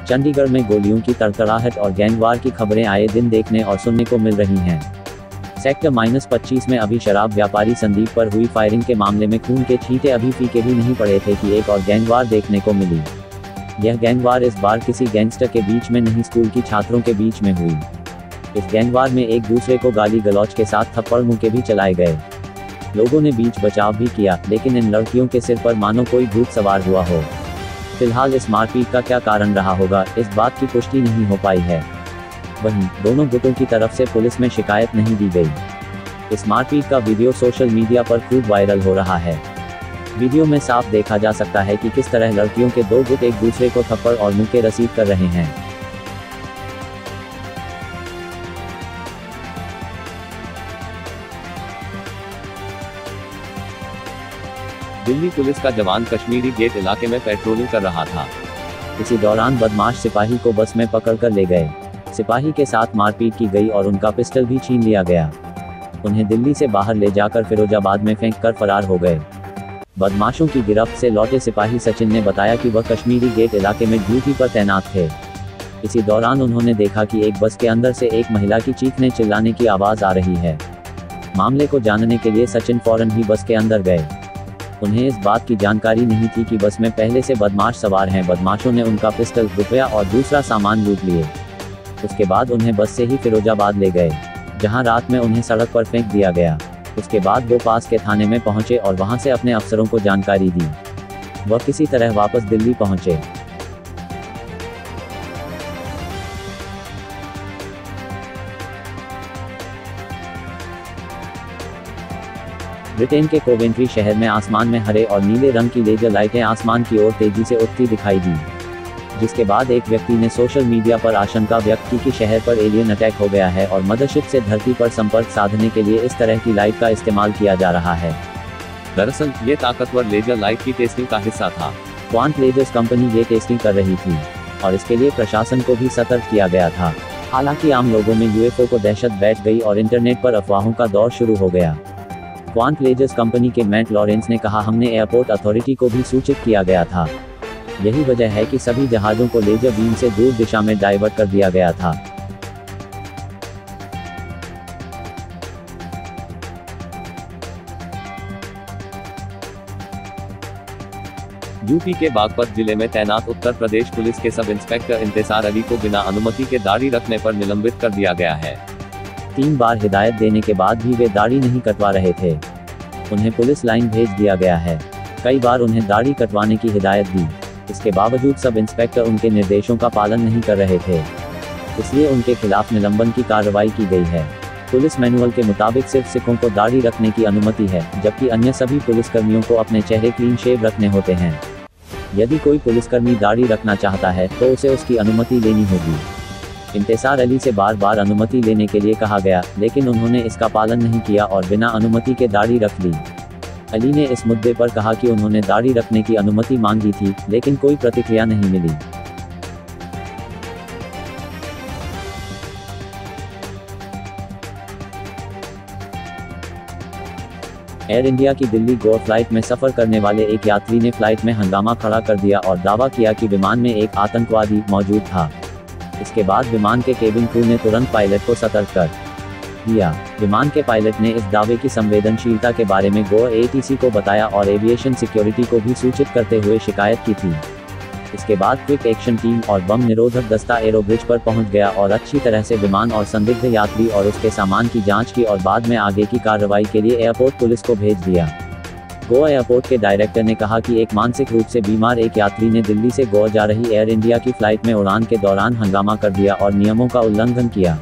चंडीगढ़ में गोलियों की तड़तड़ाहट और गैंगवार की खबरें आए दिन देखने और सुनने को मिल रही हैं। सेक्टर -25 में अभी शराब व्यापारी संदीप पर हुई फायरिंग के मामले में खून के छींटे अभी फीके भी नहीं पड़े थे कि एक और गैंगवार देखने को मिली। यह गैंगवार इस बार किसी गैंगस्टर के बीच में नहीं, स्कूल की छात्रों के बीच में हुई। इस गैंगवार में एक दूसरे को गाली गलौज के साथ थप्पड़ मुक्के भी चलाए गए। लोगों ने बीच बचाव भी किया, लेकिन इन लड़कियों के सिर पर मानो कोई भूत सवार हुआ हो। फिलहाल इस मारपीट का क्या कारण रहा होगा, इस बात की पुष्टि नहीं हो पाई है। वहीं दोनों गुटों की तरफ से पुलिस में शिकायत नहीं दी गई। इस मारपीट का वीडियो सोशल मीडिया पर खूब वायरल हो रहा है। वीडियो में साफ देखा जा सकता है कि किस तरह लड़कियों के दो गुट एक दूसरे को थप्पड़ और मुक्के रसीद कर रहे हैं। दिल्ली पुलिस का जवान कश्मीरी गेट इलाके में पेट्रोलिंग कर रहा था। इसी दौरान बदमाश सिपाही को बस में पकड़कर ले गए। सिपाही के साथ मारपीट की गई और उनका पिस्टल भी छीन लिया गया। उन्हें दिल्ली से बाहर ले जाकर फिरोजाबाद में फेंक कर फरार हो गए। बदमाशों की गिरफ्त से लौटे सिपाही सचिन ने बताया कि वह कश्मीरी गेट इलाके में ड्यूटी पर तैनात थे। इसी दौरान उन्होंने देखा कि एक बस के अंदर से एक महिला की चीखने चिल्लाने की आवाज़ आ रही है। मामले को जानने के लिए सचिन फौरन ही बस के अंदर गए। उन्हें इस बात की जानकारी नहीं थी कि बस में पहले से बदमाश सवार हैं। बदमाशों ने उनका पिस्टल, रुपया और दूसरा सामान लूट लिए। उसके बाद उन्हें बस से ही फिरोजाबाद ले गए, जहां रात में उन्हें सड़क पर फेंक दिया गया। उसके बाद वो पास के थाने में पहुंचे और वहां से अपने अफसरों को जानकारी दी। वह किसी तरह वापस दिल्ली पहुंचे। ब्रिटेन के कोवेंट्री शहर में आसमान में हरे और नीले रंग की लेजर लाइटें आसमान की ओर तेजी से उठती दिखाई दी, जिसके बाद एक व्यक्ति ने सोशल मीडिया पर आशंका व्यक्त की कि शहर पर एलियन अटैक हो गया है और मदरशिप से धरती पर संपर्क साधने के लिए इस तरह की लाइट का इस्तेमाल किया जा रहा है। दरअसल ये ताकतवर लेजर लाइट की टेस्टिंग का हिस्सा था। क्वांट लेजर्स कंपनी ये टेस्टिंग कर रही थी और इसके लिए प्रशासन को भी सतर्क किया गया था। हालांकि आम लोगों में यूएफओ को दहशत बैठ गई और इंटरनेट पर अफवाहों का दौर शुरू हो गया। क्वांट लेजर्स कंपनी के मैट लॉरेंस ने कहा, हमने एयरपोर्ट अथॉरिटी को भी सूचित किया गया था। यही वजह है कि सभी जहाजों को लेजर बीम से दूर दिशा में डाइवर्ट कर दिया गया था। यूपी के बागपत जिले में तैनात उत्तर प्रदेश पुलिस के सब इंस्पेक्टर इंतजार अली को बिना अनुमति के दाढ़ी रखने पर निलंबित कर दिया गया है। 3 बार हिदायत देने के बाद भी वे दाढ़ी नहीं कटवा रहे थे। उन्हें पुलिस लाइन भेज दिया गया है। कई बार उन्हें दाढ़ी कटवाने की हिदायत दी, इसके बावजूद सब इंस्पेक्टर उनके निर्देशों का पालन नहीं कर रहे थे, इसलिए उनके खिलाफ निलंबन की कार्रवाई की गई है। पुलिस मैनुअल के मुताबिक सिर्फ सिखों को दाढ़ी रखने की अनुमति है, जबकि अन्य सभी पुलिसकर्मियों को अपने चेहरे क्लीन शेव रखने होते हैं। यदि कोई पुलिसकर्मी दाढ़ी रखना चाहता है तो उसे उसकी अनुमति लेनी होगी। इंतजार अली से बार बार अनुमति लेने के लिए कहा गया, लेकिन उन्होंने इसका पालन नहीं किया और बिना अनुमति के दाढ़ी रख ली। अली ने इस मुद्दे पर कहा कि उन्होंने दाढ़ी रखने की अनुमति मांगी थी, लेकिन कोई प्रतिक्रिया नहीं मिली। एयर इंडिया की दिल्ली गोवा फ्लाइट में सफर करने वाले एक यात्री ने फ्लाइट में हंगामा खड़ा कर दिया और दावा किया कि विमान में एक आतंकवादी मौजूद था। इसके बाद विमान के केबिन क्रू ने तुरंत पायलट को सतर्क कर दिया। विमान के पायलट ने इस दावे की संवेदनशीलता के बारे में गोवा एटीसी को बताया और एविएशन सिक्योरिटी को भी सूचित करते हुए शिकायत की थी। इसके बाद क्विक एक्शन टीम और बम निरोधक दस्ता एरोब्रिज पर पहुंच गया और अच्छी तरह से विमान और संदिग्ध यात्री और उसके सामान की जांच की और बाद में आगे की कार्रवाई के लिए एयरपोर्ट पुलिस को भेज दिया। गोवा एयरपोर्ट के डायरेक्टर ने कहा कि एक मानसिक रूप से बीमार एक यात्री ने दिल्ली से गोवा जा रही एयर इंडिया की फ्लाइट में उड़ान के दौरान हंगामा कर दिया और नियमों का उल्लंघन किया।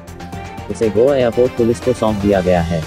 उसे गोवा एयरपोर्ट पुलिस को सौंप दिया गया है।